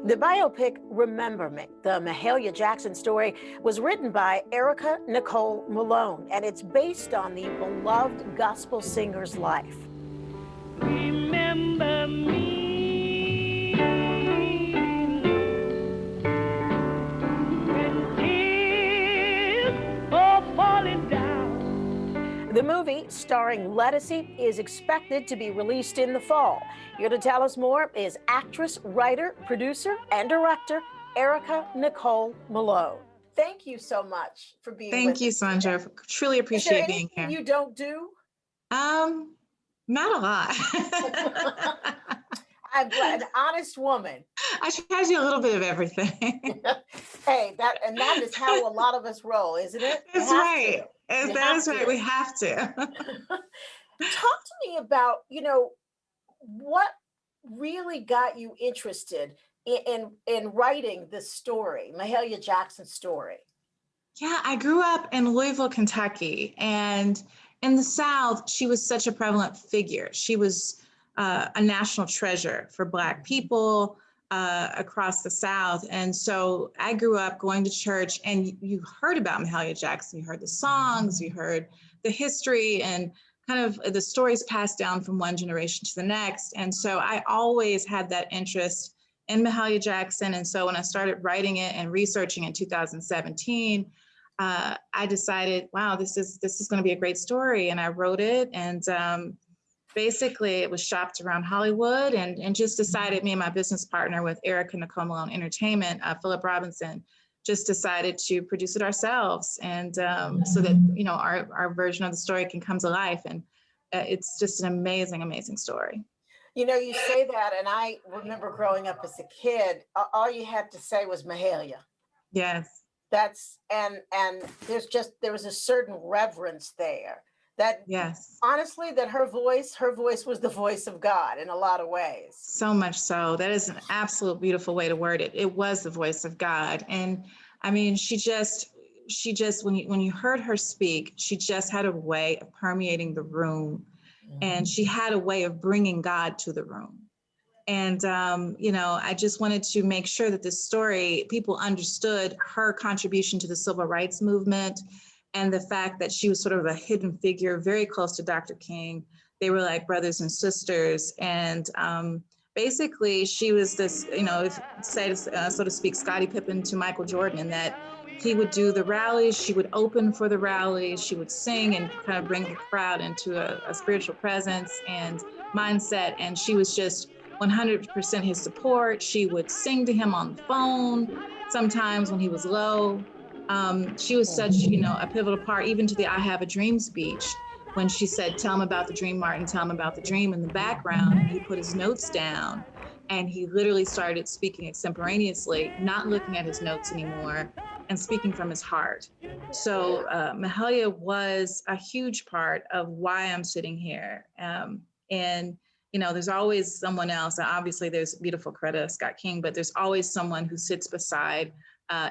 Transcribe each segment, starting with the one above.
The biopic Remember Me, the Mahalia Jackson story, was written by Ericka Nicole Malone, and it's based on the beloved gospel singer's life. Remember me when tears are falling down. The movie, starring Lettucey, is expected to be released in the fall. Here to tell us more is actress, writer, producer, and director Ericka Nicole Malone. Thank you so much for being with us. Thank you, Sandra. Truly appreciate being here. Is there anything you don't do? Not a lot. I'm glad, an honest woman. I try to do a little bit of everying. Hey, that is how a lot of us roll, isn't it? That's right. That is right. We have to. Talk to me about, what really got you interested in writing this story, Mahalia Jackson's story? Yeah, I grew up in Louisville, Kentucky, and in the South, she was such a prevalent figure. She was a national treasure for Black people across the South. And so I grew up going to church, and you heard about Mahalia Jackson. You heard the songs, you heard the history, and kind of the stories passed down from one generation to the next. And so I always had that interest in Mahalia Jackson. And so when I started writing it and researching in 2017, I decided, wow, this is going to be a great story. And I wrote it, and basically it was shopped around Hollywood, and just decided, me and my business partner with Ericka Nicole Malone Entertainment, Philip Robinson, just decided to produce it ourselves. And so that, our version of the story can come to life. And it's just an amazing, amazing story. You say that, and I remember growing up as a kid, all you had to say was Mahalia. Yes. And there was a certain reverence there that, yes, honestly, that her voice was the voice of God in a lot of ways. So much so. That is an absolute beautiful way to word it. It was the voice of God. And I mean, she just, when you heard her speak, she just had a way of permeating the room, and she had a way of bringing God to the room. And, I just wanted to make sure that this story, people understood her contribution to the civil rights movement, and the fact that she was sort of a hidden figure, very close to Dr. King. They were like brothers and sisters. And basically she was this, so to speak, Scottie Pippen to Michael Jordan, in that he would do the rallies, she would open for the rallies, she would sing and kind of bring the crowd into a spiritual presence and mindset. And she was just 100% his support. She would sing to him on the phone, sometimes when he was low. She was such, a pivotal part, even to the I Have a Dream speech, when she said, tell him about the dream, Martin, tell him about the dream, in the background. And he put his notes down, and he literally started speaking extemporaneously, not looking at his notes anymore, and speaking from his heart. So Mahalia was a huge part of why I'm sitting here. And there's always someone else. Obviously, there's beautiful Coretta Scott King, but there's always someone who sits beside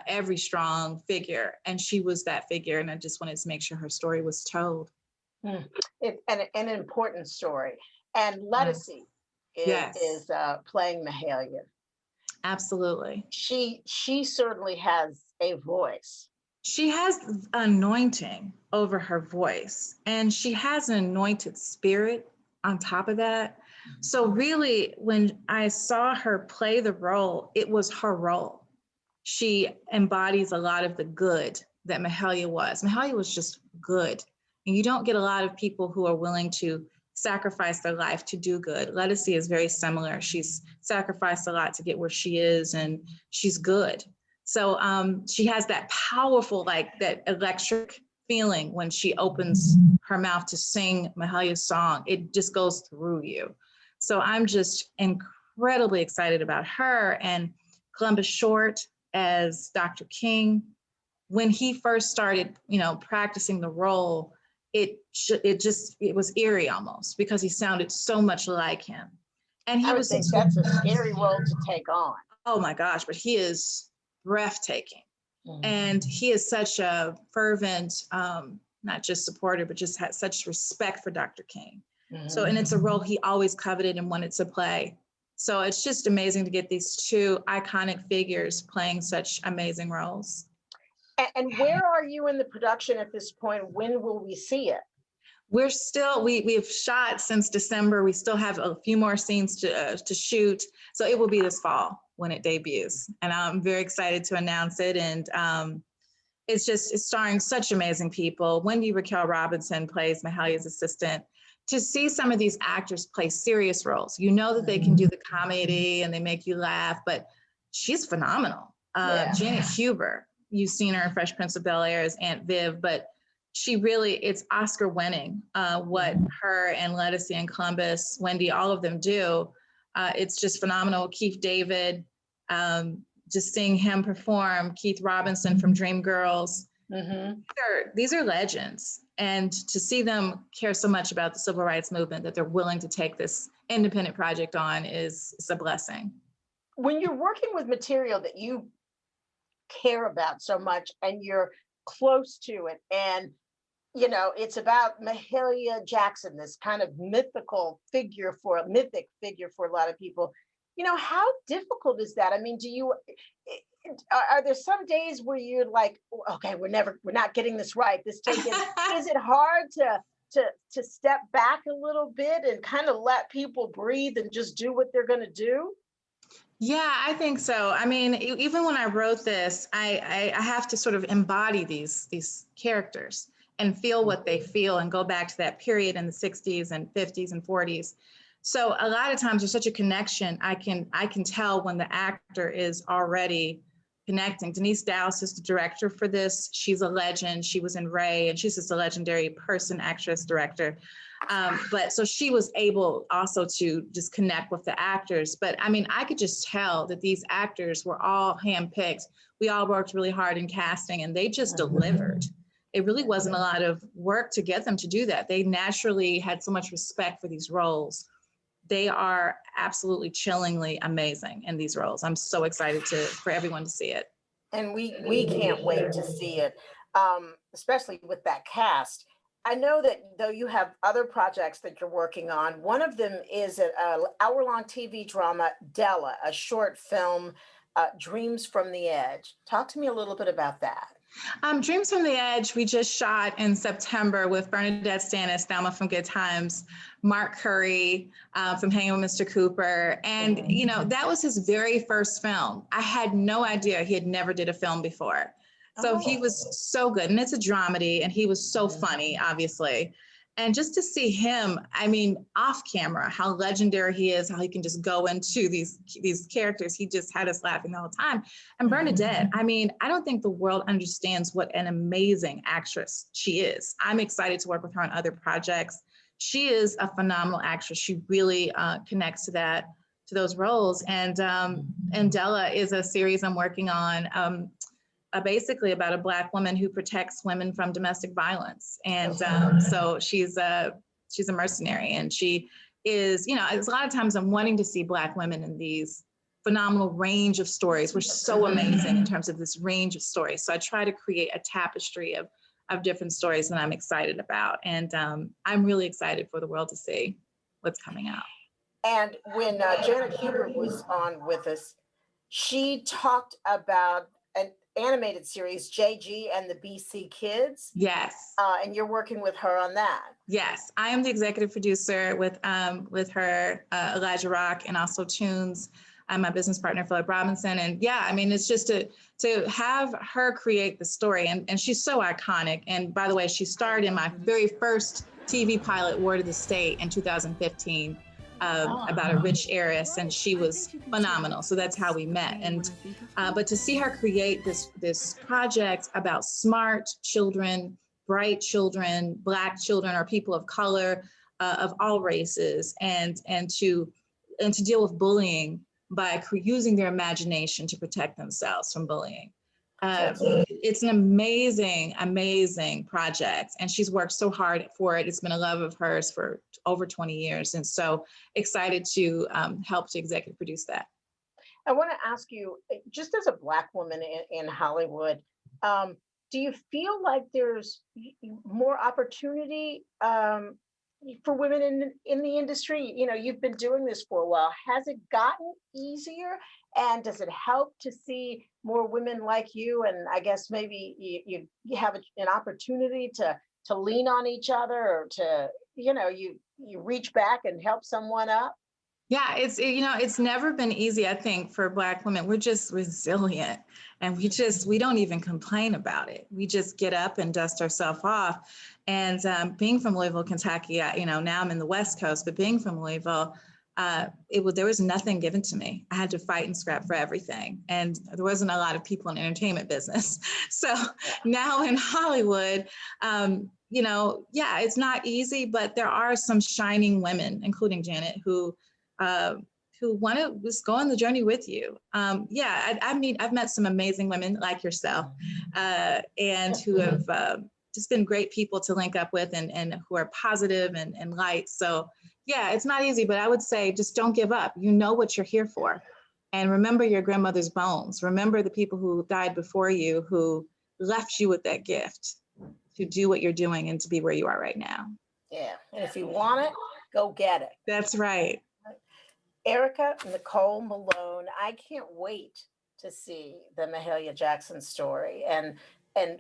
every strong figure. And she was that figure. And I just wanted to make sure her story was told. An important story. And Lettucey is playing Mahalia. Absolutely. She certainly has a voice. She has anointing over her voice, and she has an anointed spirit on top of that. So really, when I saw her play the role, it was her role. She embodies a lot of the good that Mahalia was. Mahalia was just good. And you don't get a lot of people who are willing to sacrifice their life to do good. Lettucey is very similar. She's sacrificed a lot to get where she is, and she's good. So she has that powerful, that electric feeling when she opens her mouth to sing Mahalia's song. It just goes through you. So I'm just incredibly excited about her. And Columbus Short as Dr. King, when he first started, practicing the role, it was eerie almost, because he sounded so much like him. And I would think that's a scary role to take on. Oh my gosh, but he is breathtaking. And he is such a fervent, not just supporter, but just had such respect for Dr. King. So, and it's a role he always coveted and wanted to play. So it's just amazing to get these two iconic figures playing such amazing roles. And where are you in the production at this point? When will we see it? We're still, we've shot since December. We still have a few more scenes to shoot. So it will be this fall when it debuts. And I'm very excited to announce it. And it's starring such amazing people. Wendy Raquel Robinson plays Mahalia's assistant. To see some of these actors play serious roles, you know that they can do the comedy and they make you laugh, but she's phenomenal. Janet Huber, you've seen her in Fresh Prince of Bel-Air as Aunt Viv, but she really, it's Oscar winning what her and Lettucey and Columbus, Wendy, all of them do. It's just phenomenal. Keith David, just seeing him perform, Keith Robinson from Dreamgirls. These are legends. And to see them care so much about the civil rights movement that they're willing to take this independent project on is a blessing. When you're working with material that you care about so much and you're close to it, and you know, it's about Mahalia Jackson, this kind of mythic figure for a lot of people. You know, how difficult is that? I mean, are there some days where you're like, okay, we're not getting this right. Is it hard to step back a little bit and kind of let people breathe and just do what they're going to do? Yeah, I think so. I mean, even when I wrote this, I have to sort of embody these characters and feel what they feel and go back to that period in the 60s and 50s and 40s. So a lot of times there's such a connection. I can tell when the actor is already connecting. Denise Dowse is the director for this. She's a legend. She was in Ray, and she's just a legendary person, actress, director. But so she was able also to just connect with the actors. But I mean, I could just tell that these actors were all handpicked. We all worked really hard in casting, and they just delivered. It really wasn't a lot of work to get them to do that. They naturally had so much respect for these roles. They are absolutely chillingly amazing in these roles. I'm so excited for everyone to see it. And we can't wait to see it, especially with that cast. I know that though you have other projects that you're working on. One of them is an hour-long TV drama, Della, a short film, Dreams from the Edge. Talk to me a little bit about that. Dreams from the Edge, we just shot in September with Bernadette Stannis, Thelma from Good Times, Mark Curry from Hanging with Mr. Cooper. And, you know, that was his very first film. I had no idea he had never did a film before. So he was so good. And it's a dramedy, and he was so funny, obviously. And just to see him, I mean, off camera, how legendary he is, how he can just go into these characters. He just had us laughing the whole time. And Bernadette, I mean, I don't think the world understands what an amazing actress she is. I'm excited to work with her on other projects. She is a phenomenal actress. She really connects to those roles. And Della is a series I'm working on. Basically about a Black woman who protects women from domestic violence. And so she's a mercenary, and she is, you know, a lot of times I'm wanting to see Black women in these phenomenal range of stories. We're so amazing in terms of this range of stories. So I try to create a tapestry of different stories that I'm excited about. And I'm really excited for the world to see what's coming out. And when Janet Huber was on with us, she talked about an animated series, JG and the BC Kids. Yes. And you're working with her on that. Yes, I am the executive producer with her, Elijah Rock, and also Tunes. I'm my business partner, Philip Robinson. And yeah, I mean, it's just to have her create the story. And she's so iconic. And by the way, she starred in my very first TV pilot, Word of the State, in 2015. About a rich heiress, and she was phenomenal. So that's how we met. And but to see her create this project about smart children, bright children, Black children, or people of color, of all races, and to deal with bullying by using their imagination to protect themselves from bullying. It's an amazing, amazing project, and she's worked so hard for it. It's been a love of hers for over 20 years, and so excited to help to executive produce that. I want to ask you, just as a Black woman in Hollywood, do you feel like there's more opportunity for women in the industry? You know, you've been doing this for a while. Has it gotten easier? And does it help to see more women like you? And I guess maybe you have an opportunity to lean on each other, or to, you reach back and help someone up. Yeah, it's never been easy, I think, for Black women. We're just resilient, and we don't even complain about it. We just get up and dust ourselves off. And being from Louisville, Kentucky, now I'm in the West Coast, but being from Louisville, there was nothing given to me. I had to fight and scrap for everything. And there wasn't a lot of people in the entertainment business. So now in Hollywood, it's not easy, but there are some shining women, including Janet, who want to just go on the journey with you. I've met some amazing women like yourself, and who have just been great people to link up with, and who are positive and light. So yeah, it's not easy, but I would say just don't give up. You know what you're here for. And remember your grandmother's bones. Remember the people who died before you, who left you with that gift to do what you're doing and to be where you are right now. Yeah, and if you want it, go get it. That's right. Ericka Nicole Malone, I can't wait to see the Mahalia Jackson story, and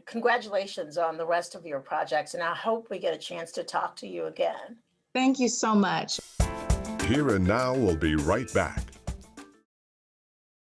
congratulations on the rest of your projects. And I hope we get a chance to talk to you again. Thank you so much. Here and Now will be right back